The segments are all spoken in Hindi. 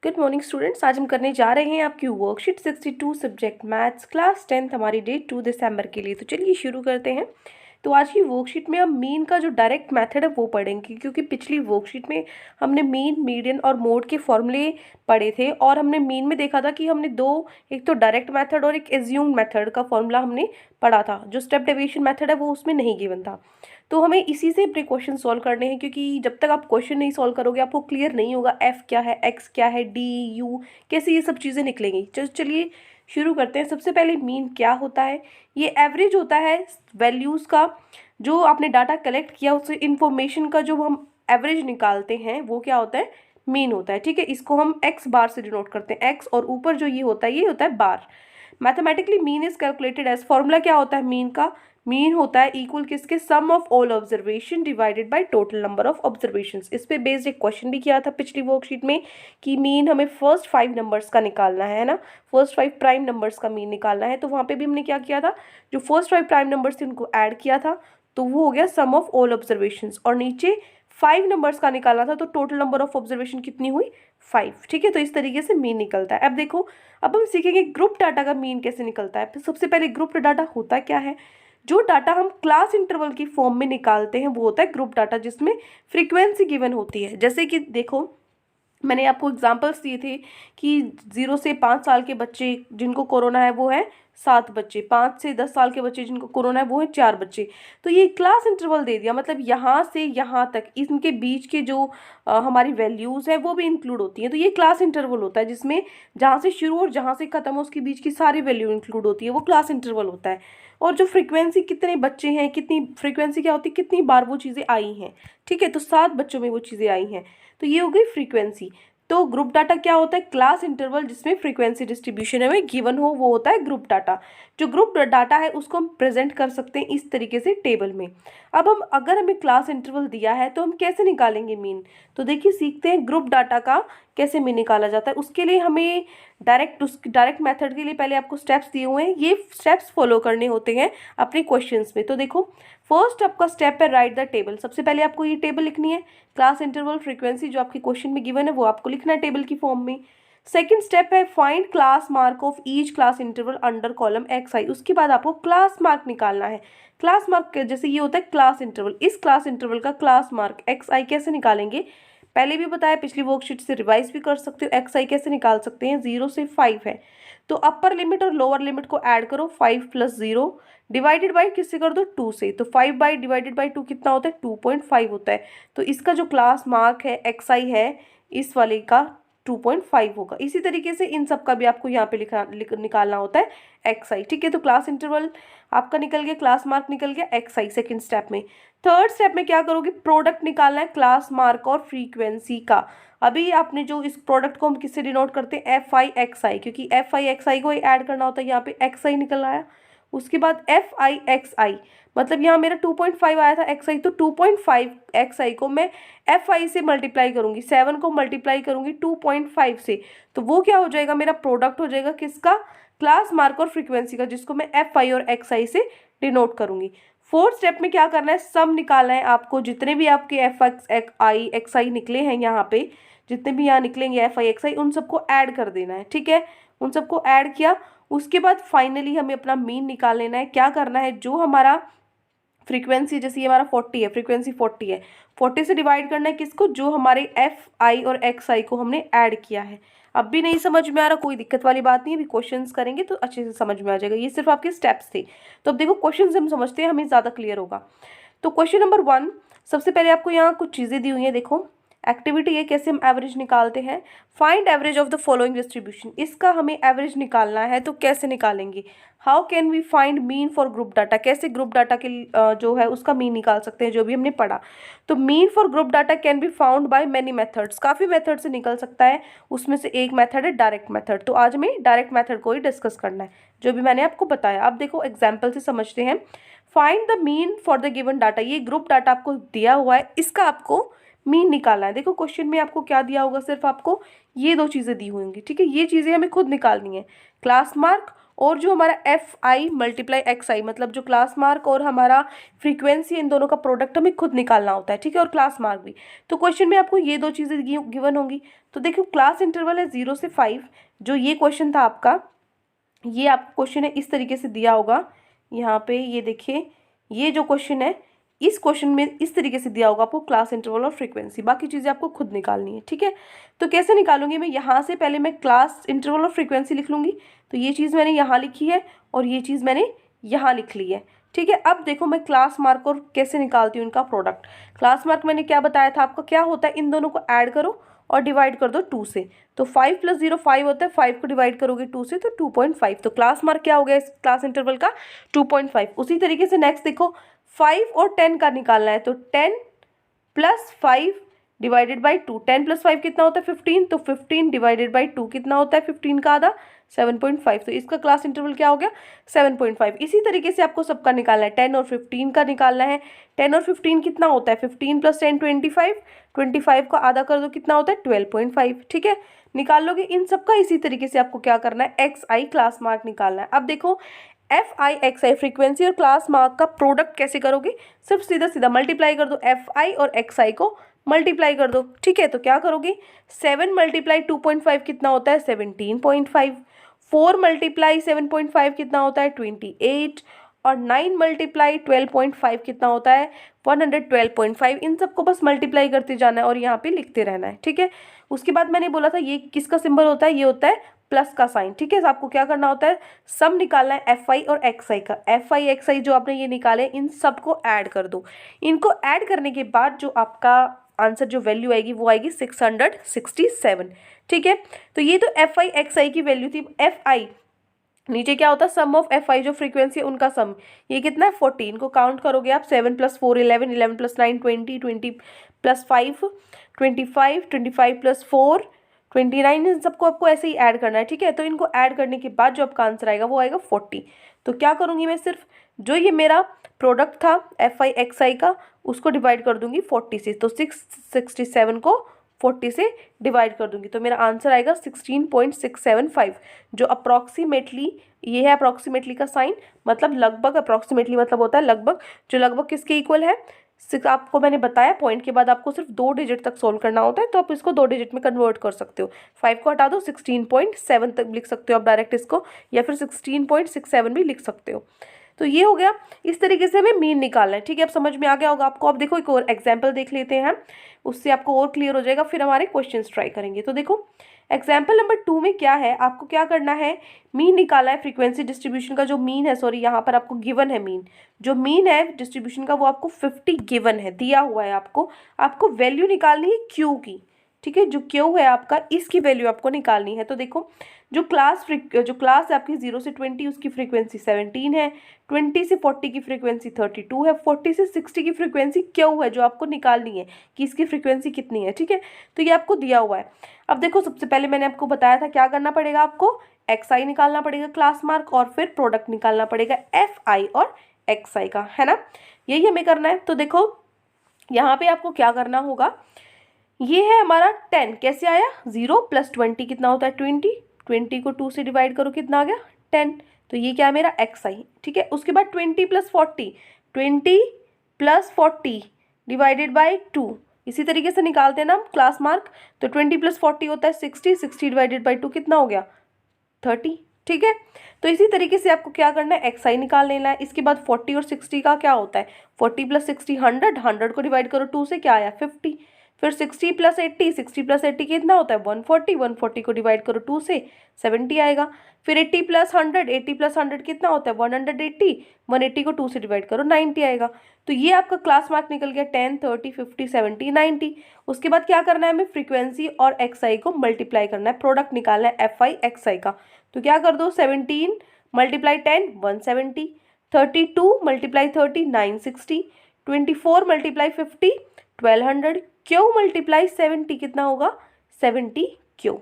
Good morning students. आज हम करने जा रहे हैं आपकी worksheet 62 subject maths class 10th हमारी डेट 2 दिसंबर के लिए। तो चलिए शुरू करते हैं। तो आज की वर्कशीट में हम मीन का जो डायरेक्ट मेथड है वो पढ़ेंगे, क्योंकि पिछली वर्कशीट में हमने मीन, मीडियन और मोड के फॉर्मूले पढ़े थे और हमने मीन में देखा था कि हमने दो, एक तो डायरेक्ट मेथड और एक एज्यूम्ड मेथड का फॉर्मूला हमने पढ़ा था। जो स्टेप डेविएशन मेथड है वो उसमें नहीं गिवन था। तो हमें इसी से अपने क्वेश्चन सॉल्व करने हैं, क्योंकि जब तक आप क्वेश्चन नहीं सॉल्व करोगे आपको क्लियर नहीं होगा एफ क्या है, एक्स क्या है, डी यू कैसे ये सब चीज़ें निकलेंगी। चलिए शुरू करते हैं। सबसे पहले मीन क्या होता है? ये एवरेज होता है वैल्यूज़ का, जो आपने डाटा कलेक्ट किया उससे इंफॉर्मेशन का जो हम एवरेज निकालते हैं वो क्या होता है? मीन होता है। ठीक है, इसको हम एक्स बार से डिनोट करते हैं। एक्स और ऊपर जो ये होता है बार। Mathematically mean is calculated as, formula क्या होता है मीन का? मीन होता है इक्वल किसके? Sum of all observation divided by total number of observations. इस पे बेस्ड एक क्वेश्चन भी किया था पिछली वर्कशीट में कि मीन हमें फर्स्ट 5 नंबर्स का निकालना है ना, फर्स्ट 5 प्राइम नंबर्स का मीन निकालना है। तो वहाँ पे भी हमने क्या किया था, जो फर्स्ट 5 प्राइम नंबर्स थे उनको ऐड किया था, तो वो हो गया सम ऑफ ऑल ऑब्जर्वेशंस। और नीचे 5 नंबर्स का निकालना था, तो टोटल नंबर ऑफ ऑब्जर्वेशन कितनी हुई? 5। ठीक है, तो इस तरीके से मीन निकलता है। अब देखो, अब हम सीखेंगे ग्रुप डाटा का मीन कैसे निकलता है। तो सबसे पहले ग्रुप डाटा होता क्या है? जो डाटा हम क्लास इंटरवल की फॉर्म में निकालते हैं वो होता है ग्रुप डाटा, जिसमें फ्रीक्वेंसी गिवन होती है। जैसे कि देखो, मैंने आपको एग्जांपल्स दिए थे कि 0 से 5 साल के बच्चे जिनको कोरोना है वो है 7 बच्चे, 5 से 10 साल के बच्चे जिनको कोरोना है वो है 4 बच्चे। तो ये क्लास इंटरवल दे दिया, मतलब यहाँ से यहाँ तक इनके बीच के जो हमारी वैल्यूज़ हैं वो भी इंक्लूड होती हैं। तो ये क्लास इंटरवल होता है, जिसमें जहाँ से शुरू और जहाँ से ख़त्म हो उसके बीच की सारी वैल्यू इंक्लूड होती है, वो क्लास इंटरवल होता है। और जो फ्रीक्वेंसी, कितने बच्चे हैं, कितनी फ्रीक्वेंसी क्या होती है, कितनी बार वो चीज़ें आई हैं। ठीक है, तो 7 बच्चों में वो चीज़ें आई हैं, तो ये हो गई फ्रीक्वेंसी। तो ग्रुप डाटा क्या होता है? क्लास इंटरवल जिसमें फ्रीक्वेंसी डिस्ट्रीब्यूशन हमें गिवन हो वो होता है ग्रुप डाटा। जो ग्रुप डाटा है उसको हम प्रेजेंट कर सकते हैं इस तरीके से टेबल में। अब हम, अगर हमें क्लास इंटरवल दिया है तो हम कैसे निकालेंगे मीन? तो देखिए, सीखते हैं ग्रुप डाटा का कैसे मीन निकाला जाता है। उसके लिए हमें डायरेक्ट मेथड के लिए पहले आपको स्टेप्स दिए हुए हैं, ये स्टेप्स फॉलो करने होते हैं अपने क्वेश्चंस में। तो देखो, फर्स्ट आपका स्टेप है राइट द टेबल। सबसे पहले आपको ये टेबल लिखनी है, क्लास इंटरवल फ्रीक्वेंसी जो आपके क्वेश्चन में गिवन है वो आपको लिखना है टेबल की फॉर्म में। सेकंड स्टेप है find class mark of each class interval under column x i. उसके बाद आपको क्लास मार्क निकालना है। क्लास मार्क जैसे ये होता है क्लास इंटरवल, इस क्लास इंटरवल का क्लास मार्क एक्स आई कैसे निकालेंगे? पहले भी बताया, पिछली वर्कशीट से रिवाइज भी कर सकते हो। एक्स आई कैसे निकाल सकते हैं? 0 से 5 है तो अपर लिमिट और लोअर लिमिट को ऐड करो, 5 + 0 डिवाइडेड बाई किससे कर दो? 2 से। तो 5 बाई डिवाइडेड बाई 2 कितना होता है? 2.5 होता है। तो इसका जो क्लास मार्क है एक्स आई है, इस वाले का 2.5 होगा। इसी तरीके से इन सब का भी आपको यहाँ पे निकालना होता है एक्स आई। ठीक है, तो क्लास इंटरवल आपका निकल गया, क्लास मार्क निकल गया एक्स आई सेकेंड स्टेप में। थर्ड स्टेप में क्या करोगे? प्रोडक्ट निकालना है क्लास मार्क और फ्रीक्वेंसी का। अभी आपने जो इस प्रोडक्ट को हम किससे डिनोट करते हैं? एफ आई एक्स आई, क्योंकि एफ आई एक्स आई को ऐड करना होता है। यहाँ पे एक्स आई निकल आया, उसके बाद एफ आई एक्स आई, मतलब यहाँ मेरा 2.5 आया था एक्स आई, तो 2.5 एक्स आई को मैं एफ आई से मल्टीप्लाई करूंगी, 7 को मल्टीप्लाई करूंगी 2.5 से, तो वो क्या हो जाएगा? मेरा प्रोडक्ट हो जाएगा किसका? क्लास मार्क और फ्रीक्वेंसी का, जिसको मैं एफ आई और एक्स आई से डिनोट करूंगी। फोर्थ स्टेप में क्या करना है? सम निकालना है आपको। जितने भी आपके एफ एक्स आई एक्स आई निकले हैं यहाँ पे, जितने भी यहाँ निकलेंगे एफ आई एक्स आई, उन सबको ऐड कर देना है। ठीक है, उन सबको ऐड किया, उसके बाद फाइनली हमें अपना मीन निकाल लेना है। क्या करना है? जो हमारा फ्रीक्वेंसी, जैसे ये हमारा 40 है, फ्रीक्वेंसी 40 है, 40 से डिवाइड करना है किसको? जो हमारे एफ आई और एक्स आई को हमने ऐड किया है। अब भी नहीं समझ में आ रहा, कोई दिक्कत वाली बात नहीं है, अभी क्वेश्चंस करेंगे तो अच्छे से समझ में आ जाएगा। ये सिर्फ आपके स्टेप्स थे। तो अब देखो, क्वेश्चन हम समझते हैं, हमें ज़्यादा क्लियर होगा। तो क्वेश्चन नंबर 1, सबसे पहले आपको यहाँ कुछ चीज़ें दी हुई हैं। देखो, एक्टिविटी है, कैसे हम एवरेज निकालते हैं। Find average of the following distribution, इसका हमें एवरेज निकालना है, तो कैसे निकालेंगे? How can we find mean for group data, कैसे ग्रुप डाटा के जो है उसका मीन निकाल सकते हैं, जो भी हमने पढ़ा। तो mean for group data can be found by many methods, काफ़ी मेथड से निकल सकता है, उसमें से एक मेथड है डायरेक्ट मेथड। तो आज हमें डायरेक्ट मेथड को ही डिस्कस करना है, जो भी मैंने आपको बताया। अब देखो, एग्जाम्पल से समझते हैं। Find the mean for the given data, ये ग्रुप डाटा आपको दिया हुआ है, इसका आपको मीन निकालना है। देखो, क्वेश्चन में आपको क्या दिया होगा? सिर्फ आपको ये दो चीज़ें दी होंगी। ठीक है, ये चीज़ें हमें खुद निकालनी है, क्लास मार्क और जो हमारा एफ आई मल्टीप्लाई एक्स आई, मतलब जो क्लास मार्क और हमारा फ्रीक्वेंसी, इन दोनों का प्रोडक्ट हमें खुद निकालना होता है, ठीक है, और क्लास मार्क भी। तो क्वेश्चन में आपको ये दो चीज़ें गिवन होंगी। तो देखो क्लास इंटरवल है 0 से 5, जो ये क्वेश्चन था आपका, ये आपका क्वेश्चन है इस तरीके से दिया होगा। यहाँ पे ये देखिए, ये जो क्वेश्चन है इस क्वेश्चन में इस तरीके से दिया होगा आपको क्लास इंटरवल और फ्रीक्वेंसी, बाकी चीज़ें आपको खुद निकालनी है, ठीक है। तो कैसे निकालूंगी मैं, यहाँ से पहले मैं क्लास इंटरवल और फ्रीक्वेंसी लिख लूँगी। तो ये चीज़ मैंने यहाँ लिखी है और ये चीज़ मैंने यहाँ लिख ली है, ठीक है। अब देखो मैं क्लास मार्क और कैसे निकालती हूँ इनका प्रोडक्ट। क्लास मार्क मैंने क्या बताया था आपको, क्या होता है, इन दोनों को ऐड करो और डिवाइड कर दो 2 से। तो 5 + 0 5 होता है, 5 को डिवाइड करोगे 2 से तो 2.5। तो क्लास मार्क क्या हो गया इस क्लास इंटरवल का, 2.5। उसी तरीके से नेक्स्ट देखो 5 और 10 का निकालना है। तो 10 + 5 डिवाइडेड बाई 2, 10 + 5 कितना होता है 15, तो 15 डिवाइडेड बाई 2 कितना होता है 15 का आधा 7.5। तो इसका क्लास इंटरवल क्या हो गया 7.5। इसी तरीके से आपको सबका निकालना है, 10 और 15 का निकालना है। 10 और 15 कितना होता है 15 + 10 25, 25 का आधा कर दो कितना होता है 12.5, ठीक है। निकाल लोगे इन सबका। इसी तरीके से आपको क्या करना है, एक्स आई क्लास मार्क निकालना है। अब देखो F i x I frequency और क्लास मार्क का प्रोडक्ट कैसे करोगे, सिर्फ सीधा सीधा मल्टीप्लाई कर दो, एफ आई और एक्स आई को मल्टीप्लाई कर दो, ठीक है। तो क्या करोगे 7 × 2.5 कितना होता है 17.5, 4 × 7.5 कितना होता है 28, और 9 × 12.5 कितना होता है 112.5। इन सबको बस मल्टीप्लाई करते जाना है और यहाँ पे लिखते रहना है, ठीक है। उसके बाद मैंने बोला था ये किसका सिंबल होता है, ये होता है प्लस का साइन, ठीक है। आपको क्या करना होता है, सम निकालना है एफ आई और एक्स आई का। एफ आई एक्स आई जो आपने ये निकाले इन सबको ऐड कर दो। इनको ऐड करने के बाद जो आपका आंसर जो वैल्यू आएगी वो आएगी 667, ठीक है। तो ये तो एफ आई एक्स आई की वैल्यू थी। एफ आई नीचे क्या होता है, सम ऑफ एफ आई जो फ्रीक्वेंसी है उनका सम, ये कितना है 14 को काउंट करोगे आप, 7 + 4 11, 11 + 9 20, 20 + 5 25, 25 + 4 29। इन सबको आपको ऐसे ही ऐड करना है, ठीक है। तो इनको ऐड करने के बाद जो आपका आंसर आएगा वो आएगा 40। तो क्या करूँगी मैं, सिर्फ जो ये मेरा प्रोडक्ट था एफ आई एक्स आई का उसको डिवाइड कर दूंगी 40 से। तो 667 को 40 से डिवाइड कर दूंगी तो मेरा आंसर आएगा 16.675, जो अप्रॉक्सीमेटली, ये है अप्रॉक्सीमेटली का साइन, मतलब लगभग, अप्रॉक्सीमेटली मतलब होता है लगभग, जो लगभग किसके इक्वल है, आपको मैंने बताया पॉइंट के बाद आपको सिर्फ 2 डिजिट तक सोल्व करना होता है, तो आप इसको 2 डिजिट में कन्वर्ट कर सकते हो। 5 को हटा दो 16.7 तक लिख सकते हो आप डायरेक्ट इसको, या फिर 16.67 भी लिख सकते हो। तो ये हो गया, इस तरीके से हमें मीन निकालना है, ठीक है। अब समझ में आ गया होगा आपको। अब देखो एक और एग्जाम्पल देख लेते हैं, उससे आपको और क्लियर हो जाएगा, फिर हमारे क्वेश्चन ट्राई करेंगे। तो देखो एग्जाम्पल नंबर 2 में क्या है, आपको क्या करना है, मीन निकाला है फ्रीक्वेंसी डिस्ट्रीब्यूशन का। जो मीन है, सॉरी यहाँ पर आपको गिवन है मीन, जो मीन है डिस्ट्रीब्यूशन का वो आपको 50 गिवन है, दिया हुआ है आपको वैल्यू निकालनी है क्यू की, ठीक है। जो क्यू है आपका, इसकी वैल्यू आपको निकालनी है। तो देखो जो क्लास है आपकी 0 से 20 उसकी फ्रीक्वेंसी 17 है, 20 से 40 की फ्रीक्वेंसी 32 है, 40 से 60 की फ्रीक्वेंसी क्यू है, जो आपको निकालनी है कि इसकी फ्रीक्वेंसी कितनी है, ठीक है। तो ये आपको दिया हुआ है। अब देखो सबसे पहले मैंने आपको बताया था क्या करना पड़ेगा, आपको एक्स आई निकालना पड़ेगा क्लास मार्क, और फिर प्रोडक्ट निकालना पड़ेगा एफ आई और एक्स आई का, है ना। यही हमें करना है। तो देखो यहाँ पे आपको क्या करना होगा, ये है हमारा 10, कैसे आया 0 + 20 कितना होता है 20, 20 को 2 से डिवाइड करो कितना आ गया 10। तो ये क्या है मेरा एक्स आई, ठीक है। उसके बाद 20 + 40, 20 + 40 डिवाइडेड बाई 2, इसी तरीके से निकालते हैं ना हम क्लास मार्क। तो 20 + 40 होता है 60, 60 डिवाइडेड बाई 2 कितना हो गया 30, ठीक है। तो इसी तरीके से आपको क्या करना है, एक्स आई निकाल लेना है। इसके बाद 40 और 60 का क्या होता है, 40 + 60 100, 100 को डिवाइड करो 2 से क्या आया 50। फिर 60 + 80, 60 + 80 कितना होता है 140, 140 को डिवाइड करो 2 से 70 आएगा। फिर 80 + 100, 80 + 100 कितना होता है 180, 180 को 2 से डिवाइड करो 90 आएगा। तो ये आपका क्लास मार्क निकल गया 10, 30, 50, 70, 90। उसके बाद क्या करना है, हमें फ्रीक्वेंसी और एक्स आई को मल्टीप्लाई करना है, प्रोडक्ट निकालना है एफ आई एक्स आई का। तो क्या कर दो 17 × 10 170, 32 × 30 960, 24 × 50 1200, क्यू × 70 कितना होगा 70 क्यू,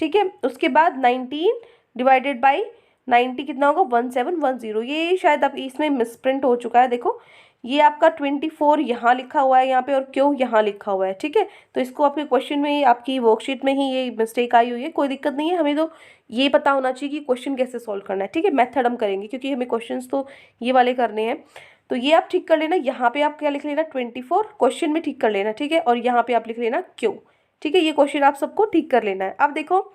ठीक है। उसके बाद 19 डिवाइडेड बाई 90 कितना होगा 1710। ये शायद अब इसमें मिसप्रिंट हो चुका है, देखो ये आपका 24 यहाँ लिखा हुआ है यहाँ पे और क्यू यहाँ लिखा हुआ है, ठीक है। तो इसको आपके क्वेश्चन में, आपकी वर्कशीट में ही ये मिस्टेक आई हुई है, कोई दिक्कत नहीं है, हमें तो ये पता होना चाहिए कि क्वेश्चन कैसे सॉल्व करना है, ठीक है। मेथड हम करेंगे क्योंकि हमें क्वेश्चन तो ये वाले करने हैं। तो ये आप ठीक कर लेना, यहाँ पे आप क्या लिख लेना 24 क्वेश्चन में ठीक कर लेना, ठीक है। और यहाँ पे आप लिख लेना क्यू, ठीक है। ये क्वेश्चन आप सबको ठीक कर लेना है। अब देखो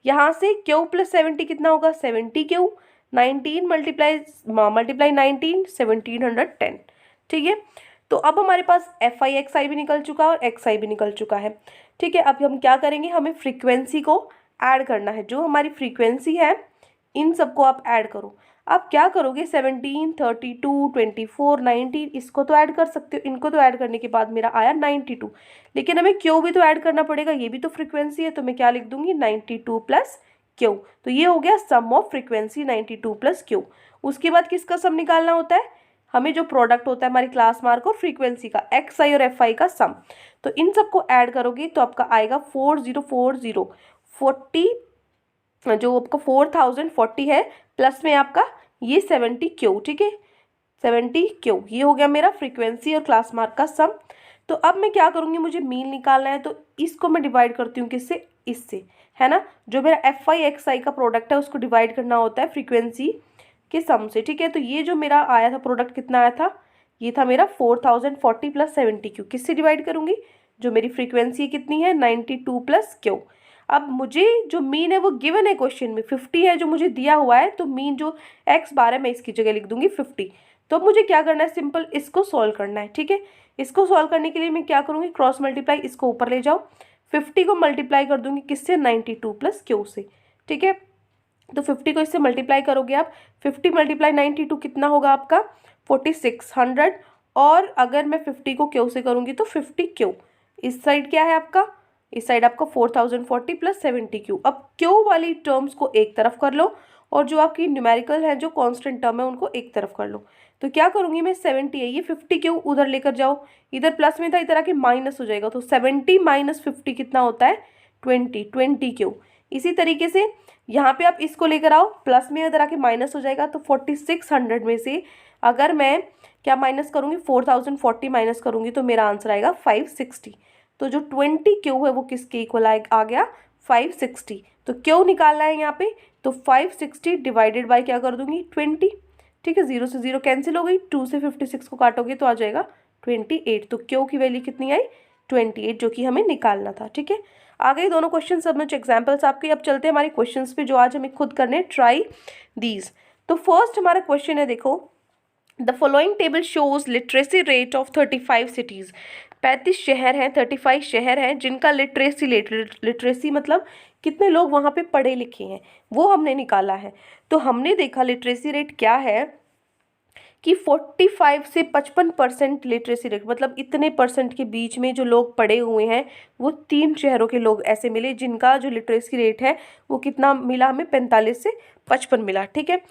यहाँ से क्यू प्लस 70 कितना होगा, 70 क्यू, 19 मल्टीप्लाई 19 1710, ठीक है। तो अब हमारे पास एफ आई एक्स आई भी निकल चुका है और एक्स आई भी निकल चुका है, ठीक है। अब हम क्या करेंगे, हमें फ्रीक्वेंसी को ऐड करना है। जो हमारी फ्रीक्वेंसी है इन सबको आप ऐड करो। आप क्या करोगे, 17 32 24 19 इसको तो ऐड कर सकते हो, इनको तो ऐड करने के बाद मेरा आया 92, लेकिन हमें क्यू भी तो ऐड करना पड़ेगा, ये भी तो फ्रीक्वेंसी है। तो मैं क्या लिख दूंगी 92 प्लस क्यू। तो ये हो गया सम ऑफ फ्रीक्वेंसी 92 प्लस क्यू। उसके बाद किसका सम निकालना होता है, हमें जो प्रोडक्ट होता है हमारी क्लास मार्क और फ्रीक्वेंसी का, एक्स आई और एफ आई का सम। तो इन सबको ऐड करोगे तो आपका आएगा 4040 40, जो आपका 4040 है, प्लस में आपका ये 70 क्यू, ठीक है 70 क्यू। ये हो गया मेरा फ्रीक्वेंसी और क्लास मार्क का सम। तो अब मैं क्या करूँगी, मुझे मीन निकालना है, तो इसको मैं डिवाइड करती हूँ किससे, इससे, है ना। जो मेरा एफ आई एक्स आई का प्रोडक्ट है उसको डिवाइड करना होता है फ्रीक्वेंसी के सम से, ठीक है। तो ये जो मेरा आया था प्रोडक्ट कितना आया था, ये था मेरा 4040 प्लस 70 क्यू। किससे डिवाइड करूँगी, जो मेरी फ्रीक्वेंसी कितनी है 92 प्लस क्यू। अब मुझे जो मीन है वो गिवन है क्वेश्चन में 50 है जो मुझे दिया हुआ है, तो मीन जो एक्स बार है मैं इसकी जगह लिख दूंगी 50। तो अब मुझे क्या करना है, सिंपल इसको सॉल्व करना है, ठीक है। इसको सॉल्व करने के लिए मैं क्या करूँगी, क्रॉस मल्टीप्लाई, इसको ऊपर ले जाओ, 50 को मल्टीप्लाई कर दूंगी किससे, 92 प्लस क्यू से, ठीक है। तो 50 को इससे मल्टीप्लाई करोगे आप, 50 मल्टीप्लाई 92 कितना होगा आपका 4600। और अगर मैं 50 को क्यू से करूँगी तो 50 क्यू, इस साइड क्या है आपका, इस साइड आपका 4040 प्लस 70 क्यू। अब क्यू वाली टर्म्स को एक तरफ कर लो और जो आपकी न्यूमेरिकल है, जो कांस्टेंट टर्म है, उनको एक तरफ कर लो। तो क्या करूँगी मैं, 70 है, ये 50 क्यू उधर लेकर जाओ, इधर प्लस में था इधर आके माइनस हो जाएगा, तो 70 माइनस 50 कितना होता है 20 क्यू। इसी तरीके से यहाँ पे आप इसको लेकर आओ, प्लस में इधर आके माइनस हो जाएगा, तो 4600 में से अगर मैं क्या माइनस करूँगी, 4040 माइनस करूँगी तो मेरा आंसर आएगा 560। तो जो 20 क्यू है वो किसके इक्वल आ गया 560। तो क्यू निकालना है यहाँ पे, तो 560 डिवाइडेड बाय क्या कर दूंगी 20, ठीक है। 0 से 0 कैंसिल हो गई, 2 से 56 को काटोगे तो आ जाएगा 28। तो क्यू की वैल्यू कितनी आई 28, जो कि हमें निकालना था, ठीक है। आ गई दोनों क्वेश्चन सब में एग्जाम्पल्स आपके। अब चलते हैं हमारे क्वेश्चन पे जो आज हमें खुद करने, ट्राई दीज। तो फर्स्ट हमारा क्वेश्चन है, देखो the following table shows literacy rate of 35 cities. 35 शहर हैं, 35 शहर हैं जिनका लिटरेसी रेट, लिटरेसी मतलब कितने लोग वहाँ पे पढ़े लिखे हैं, वो हमने निकाला है। तो हमने देखा लिटरेसी रेट क्या है कि 45 से 55% लिटरेसी रेट, मतलब इतने परसेंट के बीच में जो लोग पढ़े हुए हैं, वो 3 शहरों के लोग ऐसे मिले जिनका जो लिटरेसी रेट है वो कितना मिला हमें, 45 से 55 मिला, ठीक है।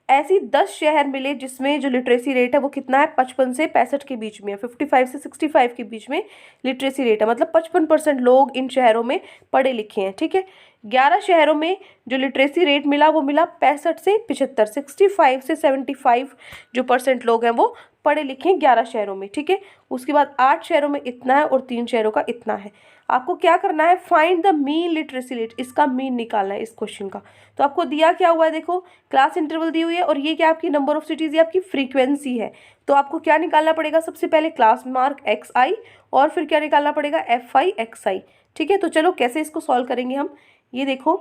ऐसी 10 शहर मिले जिसमें जो लिटरेसी रेट है वो कितना है 55 से 65 के बीच में है, 55 से 65 के बीच में लिटरेसी रेट है, मतलब 55% लोग इन शहरों में पढ़े लिखे हैं, ठीक है। 11 शहरों में जो लिटरेसी रेट मिला वो मिला 65 से 75, 65 से 75 जो परसेंट लोग हैं वो पढ़े लिखे हैं 11 शहरों में, ठीक है। उसके बाद 8 शहरों में इतना है और 3 शहरों का इतना है। आपको क्या करना है, find the mean literacy rate, इसका मीन निकालना है इस क्वेश्चन का। तो आपको दिया क्या हुआ है, देखो क्लास इंटरवल दी हुई है और ये क्या आपकी नंबर ऑफ सिटीज़, ये आपकी फ्रीक्वेंसी है। तो आपको क्या निकालना पड़ेगा, सबसे पहले क्लास मार्क एक्स आई और फिर क्या निकालना पड़ेगा एफ आई एक्स आई, ठीक है। तो चलो कैसे इसको सॉल्व करेंगे हम, ये देखो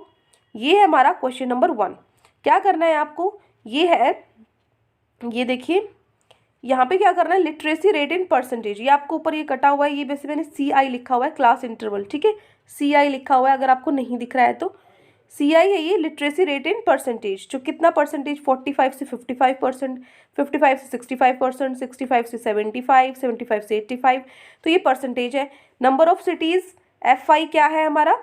ये है हमारा क्वेश्चन नंबर 1। क्या करना है आपको, ये है, ये देखिए यहाँ पे क्या करना है, लिटरेसी रेट इन परसेंटेज, ये आपको ऊपर ये कटा हुआ है, ये वैसे मैंने सी आई लिखा हुआ है क्लास इंटरवल, ठीक है, सी आई लिखा हुआ है, अगर आपको नहीं दिख रहा है तो सी आई है ये लिटरेसी रेट इन परसेंटेज, जो कितना परसेंटेज 45 से 55%, 55 से 65%, 65 से 75, 75 से 85, तो ये परसेंटेज है। Number of cities F I क्या है हमारा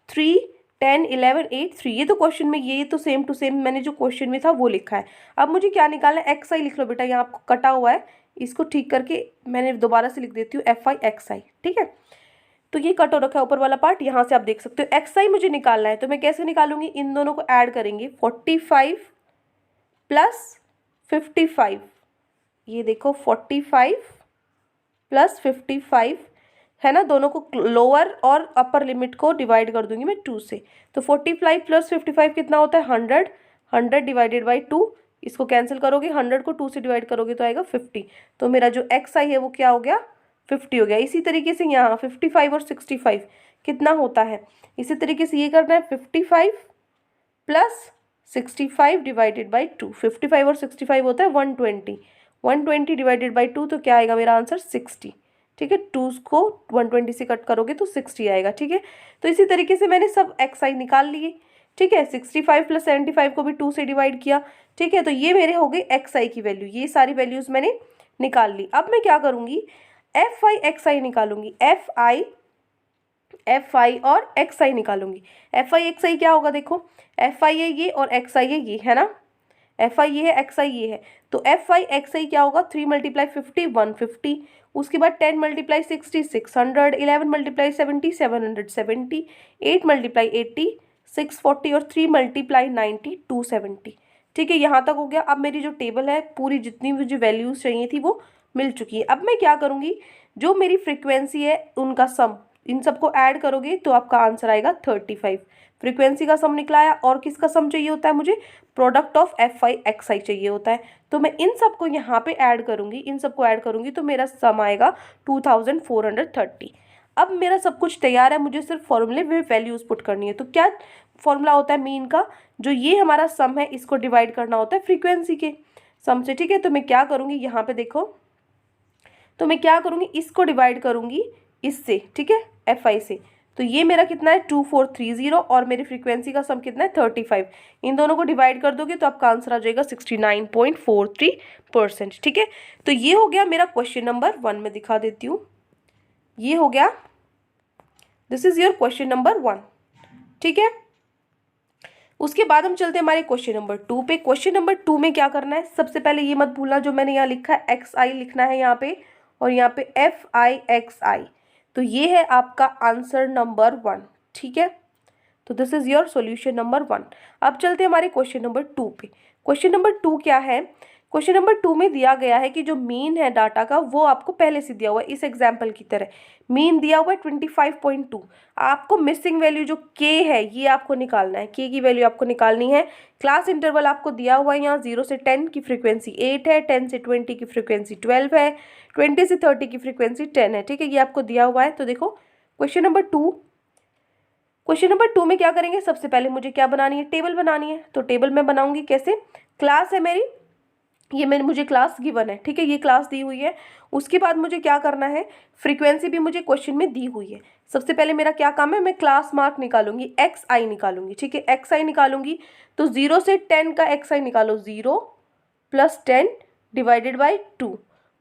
3 10 11 8 3, ये तो क्वेश्चन में, ये तो सेम टू सेम मैंने जो क्वेश्चन में था वो लिखा है। अब मुझे क्या निकालना है, एक्स आई लिख लो बेटा, यहाँ आपको कटा हुआ है, इसको ठीक करके मैंने दोबारा से लिख देती हूँ एफ आई एक्स आई, ठीक है। तो ये कट हो रखा है ऊपर वाला पार्ट, यहाँ से आप देख सकते हो एक्स आई मुझे निकालना है, तो मैं कैसे निकालूंगी, इन दोनों को ऐड करेंगे 45 प्लस 55 ये देखो 45 प्लस 55 है ना, दोनों को लोअर और अपर लिमिट को डिवाइड कर दूंगी मैं 2 से। तो 45 प्लस 55 कितना होता है 100, 100 डिवाइडेड बाई 2, इसको कैंसिल करोगे 100 को 2 से डिवाइड करोगे तो आएगा 50। तो मेरा जो एक्स आई है वो क्या हो गया 50 हो गया। इसी तरीके से यहाँ 55 और 65 कितना होता है, इसी तरीके से ये करना है 55 प्लस 65 डिवाइडेड बाई 2, 55 और 65 होता है 120, 120 डिवाइडेड बाई 2 तो क्या आएगा मेरा आंसर 60। ठीक है, 2 को 120 से कट करोगे तो 60 आएगा। ठीक है, तो इसी तरीके से मैंने सब एक्स आई निकाल लिए। ठीक है, 65 प्लस 75 को भी 2 से डिवाइड किया। ठीक है, तो ये मेरे हो गए एक्स आई की वैल्यू, ये सारी वैल्यूज़ मैंने निकाल ली। अब मैं क्या करूँगी, एफ आई एक्स आई निकालूंगी, एफ आई और एक्स आई निकालूंगी। एफ आई एक्स आई क्या होगा, देखो एफ आई है ये और एक्स आई है ये, है ना, एफ आई ये है एक्स आई ये है, तो एफ आई एक्स आई क्या होगा 3 मल्टीप्लाई 50 150, उसके बाद 10 मल्टीप्लाई 60 600, 11 मल्टीप्लाई 70 770, 8 मल्टीप्लाई 80 640 और 3 मल्टीप्लाई 90 270। ठीक है, यहाँ तक हो गया। अब मेरी जो टेबल है पूरी जितनी मुझे वैल्यूज़ चाहिए थी वो मिल चुकी है। अब मैं क्या करूँगी, जो मेरी फ्रिक्वेंसी है उनका सम, इन सबको ऐड करोगे तो आपका आंसर आएगा 35। फ्रीक्वेंसी का सम निकला है और किसका सम चाहिए होता है मुझे, product of f i x i चाहिए होता है। तो मैं इन सबको यहाँ पे ऐड करूँगी, इन सबको ऐड करूँगी तो मेरा सम आएगा 2430। अब मेरा सब कुछ तैयार है, मुझे सिर्फ फॉर्मूले में वैल्यूज़ पुट करनी है। तो क्या फॉर्मूला होता है मीन का, जो ये हमारा सम है इसको डिवाइड करना होता है फ्रीक्वेंसी के सम से। ठीक है, तो मैं क्या करूँगी यहाँ पे देखो, तो मैं क्या करूँगी इसको डिवाइड करूँगी इससे। ठीक है, एफ आई से, तो ये मेरा कितना है 2430 और मेरी फ्रीक्वेंसी का सम कितना है 35। इन दोनों को डिवाइड कर दोगे तो आपका आंसर आ जाएगा 69.43%। ठीक है, तो ये हो गया मेरा क्वेश्चन नंबर 1। में दिखा देती हूँ, ये हो गया, this is your question number 1। ठीक है, उसके बाद हम चलते हैं हमारे क्वेश्चन नंबर 2 पे। क्वेश्चन नंबर 2 में क्या करना है, सबसे पहले ये मत भूलना जो मैंने यहाँ लिखा है एक्स आई लिखना है यहाँ पे, और यहाँ पे एफ आई एक्स आई, तो ये है आपका आंसर नंबर 1। ठीक है, तो this is your solution number 1। अब चलते हैं हमारे क्वेश्चन नंबर 2 पे। क्वेश्चन नंबर 2 क्या है, क्वेश्चन नंबर 2 में दिया गया है कि जो मीन है डाटा का वो आपको पहले से दिया हुआ है इस एग्जाम्पल की तरह। मीन दिया हुआ है 25.2, आपको मिसिंग वैल्यू जो के है ये आपको निकालना है, के की वैल्यू आपको निकालनी है। क्लास इंटरवल आपको दिया हुआ है यहाँ 0 से 10 की फ्रीक्वेंसी 8 है, 10 से 20 की फ्रीक्वेंसी 12 है, 20 से 30 की फ्रीक्वेंसी 10 है। ठीक है, ये आपको दिया हुआ है। तो देखो क्वेश्चन नंबर 2, क्वेश्चन नंबर 2 में क्या करेंगे, सबसे पहले मुझे क्या बनानी है, टेबल बनानी है। तो टेबल में बनाऊंगी कैसे, क्लास है मेरी, ये मैंने मुझे क्लास गिवन है। ठीक है, ये क्लास दी हुई है। उसके बाद मुझे क्या करना है, फ्रीक्वेंसी भी मुझे क्वेश्चन में दी हुई है। सबसे पहले मेरा क्या काम है, मैं क्लास मार्क निकालूंगी, एक्स आई निकालूंगी। ठीक है, एक्स आई निकालूंगी तो 0 से 10 का एक्स आई निकालो, 0 प्लस 10 डिवाइडेड बाई 2,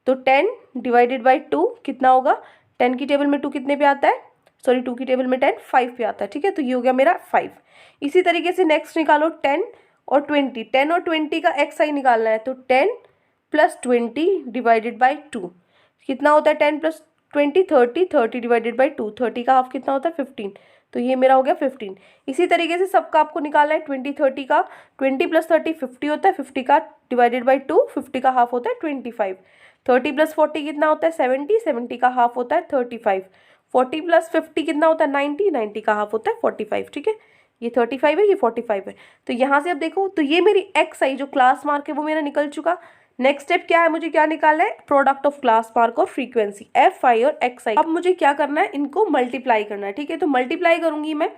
तो 10 डिवाइडेड बाई 2 कितना होगा, 10 की टेबल में 2 कितने पे आता है, सॉरी 2 की टेबल में 10 5 पे आता है। ठीक है, तो ये हो गया मेरा 5। इसी तरीके से नेक्स्ट निकालो 10 और 20, 10 और 20 का एक्स आई निकालना है, तो 10 प्लस 20 डिवाइडेड बाई 2 कितना होता है, 10 प्लस 20 30, 30 डिवाइडेड बाई 2, 30 का हाफ कितना होता है 15, तो ये मेरा हो गया 15। इसी तरीके से सबका आपको निकालना है 20 30 का, 20 प्लस 30 50 होता है, 50 का डिवाइडेड बाई 2, 50 का हाफ होता है 25, 30 प्लस 40 कितना होता है 70, 70 का हाफ होता है 35, 40 प्लस 50 कितना होता है 90, 90 का हाफ होता है 45। ठीक है, ये 35 है, ये 45 है। तो यहाँ से अब देखो, तो ये मेरी एक्स आई जो क्लास मार्क है वो मेरा निकल चुका। नेक्स्ट स्टेप क्या है, मुझे क्या निकालना है, प्रोडक्ट ऑफ क्लास मार्क और फ्रीक्वेंसी एफ आई और एक्स आई। अब मुझे क्या करना है, इनको मल्टीप्लाई करना है। ठीक है, तो मल्टीप्लाई करूंगी मैं,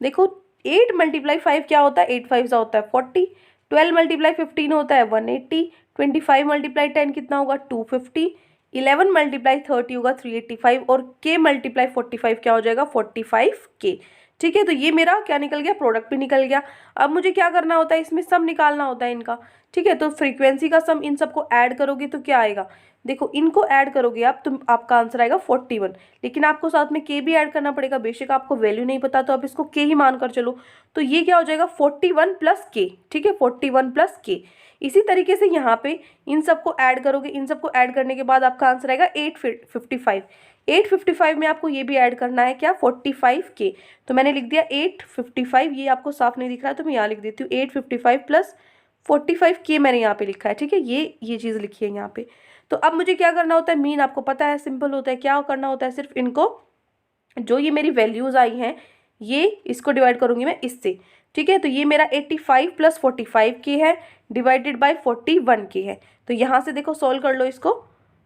देखो 8 मल्टीप्लाई 5 क्या होता है, 8 5 होता है 40, 12 मल्टीप्लाई 15 होता है 180, 25 मल्टीप्लाई 10 कितना होगा 250, 11 मल्टीप्लाई 30 होगा 385 और के मल्टीप्लाई 45 क्या हो जाएगा 45 के। ठीक है, तो ये मेरा क्या निकल गया, प्रोडक्ट भी निकल गया। अब मुझे क्या करना होता है, इसमें सम निकालना होता है इनका। ठीक है, तो फ्रीक्वेंसी का सम इन सबको ऐड करोगे तो क्या आएगा, देखो इनको ऐड करोगे आप तो आपका आंसर आएगा 41, लेकिन आपको साथ में के भी ऐड करना पड़ेगा। बेशक आपको वैल्यू नहीं पता तो आप इसको के ही मानकर चलो, तो ये क्या हो जाएगा 41 प्लस के। ठीक है, 41 प्लस के। इसी तरीके से यहाँ पे इन सबको ऐड करोगे, इन सबको ऐड करने के बाद आपका आंसर आएगा 855। 855 में आपको ये भी ऐड करना है क्या 45 के, तो मैंने लिख दिया 855, ये आपको साफ नहीं दिख रहा है तो मैं यहाँ लिख देती हूँ 855 प्लस 45K मैंने यहाँ पे लिखा है, ठीक है, ये चीज़ लिखी है यहाँ पे। तो अब मुझे क्या करना होता है, मीन आपको पता है सिंपल होता है, क्या करना होता है, सिर्फ इनको जो ये मेरी वैल्यूज़ आई हैं ये इसको डिवाइड करूँगी मैं इससे, ठीक है। तो ये मेरा 85 + 45K है डिवाइडेड बाय 41K है। तो यहाँ से देखो सॉल्व कर लो इसको।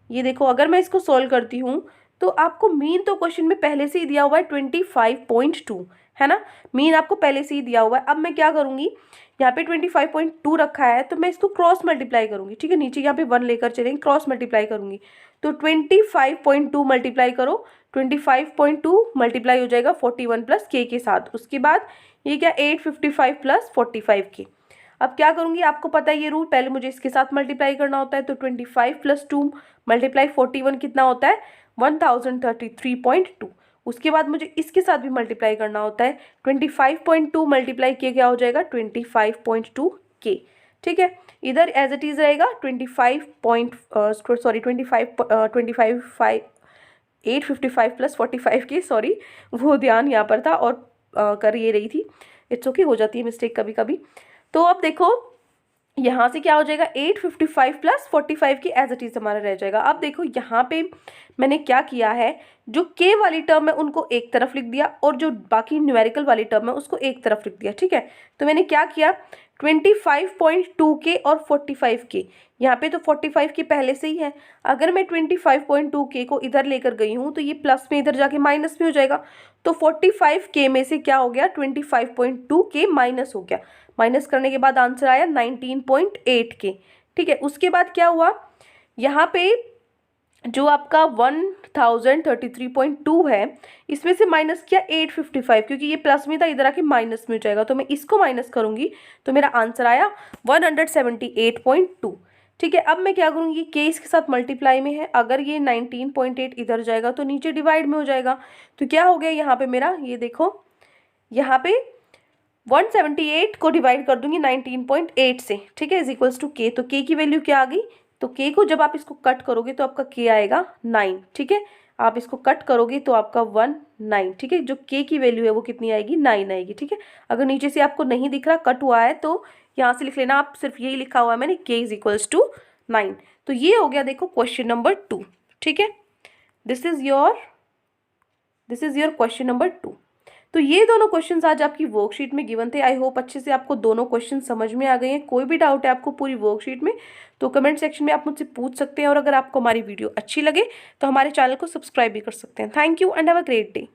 ये देखो अगर मैं इसको सॉल्व करती हूँ तो आपको मीन तो क्वेश्चन में पहले से ही दिया हुआ है 25.2, है ना, मीन आपको पहले से ही दिया हुआ है। अब मैं क्या करूँगी, यहाँ पे 25.2 रखा है तो मैं इसको क्रॉस मल्टीप्लाई करूँगी, ठीक है, नीचे यहाँ पे 1 लेकर चलेंगे, क्रॉस मल्टीप्लाई करूँगी। तो 25.2 मल्टीप्लाई करो, 25.2 मल्टीप्लाई हो जाएगा 41 + K के साथ। उसके बाद ये क्या 855 + 45K। अब क्या करूँगी, आपको पता है ये रूल, पहले मुझे इसके साथ मल्टीप्लाई करना होता है। तो 25 + 2 मल्टीप्लाई 41 कितना होता है 1033.2। उसके बाद मुझे इसके साथ भी मल्टीप्लाई करना होता है, 25.2 मल्टीप्लाई K क्या हो जाएगा 25.2K, ठीक है। इधर एज इट इज़ रहेगा 855 + 45K, सॉरी वो ध्यान यहाँ पर था और कर ये रही थी, इट्स ओके, हो जाती है मिस्टेक कभी कभी। तो अब देखो यहाँ से क्या हो जाएगा 855 + 45K एज इट इज़ हमारा रह जाएगा। अब देखो यहाँ पे मैंने क्या किया है, जो K वाली टर्म है उनको एक तरफ लिख दिया और जो बाकी न्यूमेरिकल वाली टर्म है उसको एक तरफ लिख दिया, ठीक है। तो मैंने क्या किया 25.2K और 45K, यहाँ पे तो 45K पहले से ही है। अगर मैं 25.2K को इधर लेकर गई हूँ तो ये प्लस में इधर जाके माइनस में हो जाएगा। तो 45K में से क्या हो गया 25.2K माइनस हो गया, माइनस करने के बाद आंसर आया 19.8K, ठीक है। उसके बाद क्या हुआ, यहाँ पे जो आपका 1033.2 है इसमें से माइनस किया 855, क्योंकि ये प्लस में था इधर आके माइनस में हो जाएगा। तो मैं इसको माइनस करूँगी तो मेरा आंसर आया 178.2, ठीक है। अब मैं क्या करूँगी, K इसके साथ मल्टीप्लाई में है, अगर ये 19.8 इधर जाएगा तो नीचे डिवाइड में हो जाएगा। तो क्या हो गया यहाँ पे मेरा, ये देखो यहाँ पे 178 को डिवाइड कर दूंगी 19.8 से, ठीक है, इज इक्वल्स टू K। तो K की वैल्यू क्या आ गई, तो K को जब आप इसको कट करोगे तो आपका K आएगा 9, ठीक है। आप इसको कट करोगे तो आपका 19, ठीक है, जो K की वैल्यू है वो कितनी आएगी 9 आएगी, ठीक है। अगर नीचे से आपको नहीं दिख रहा कट हुआ है तो यहाँ से लिख लेना, आप सिर्फ यही लिखा हुआ है मैंने K इज इक्वल्स टू 9। तो ये हो गया देखो क्वेश्चन नंबर 2, ठीक है, this is your question number 2। तो ये दोनों क्वेश्चंस आज आपकी वर्कशीट में गिवन थे। आई होप अच्छे से आपको दोनों क्वेश्चन समझ में आ गए हैं। कोई भी डाउट है आपको पूरी वर्कशीट में तो कमेंट सेक्शन में आप मुझसे पूछ सकते हैं, और अगर आपको हमारी वीडियो अच्छी लगे तो हमारे चैनल को सब्सक्राइब भी कर सकते हैं। Thank you and have a great day.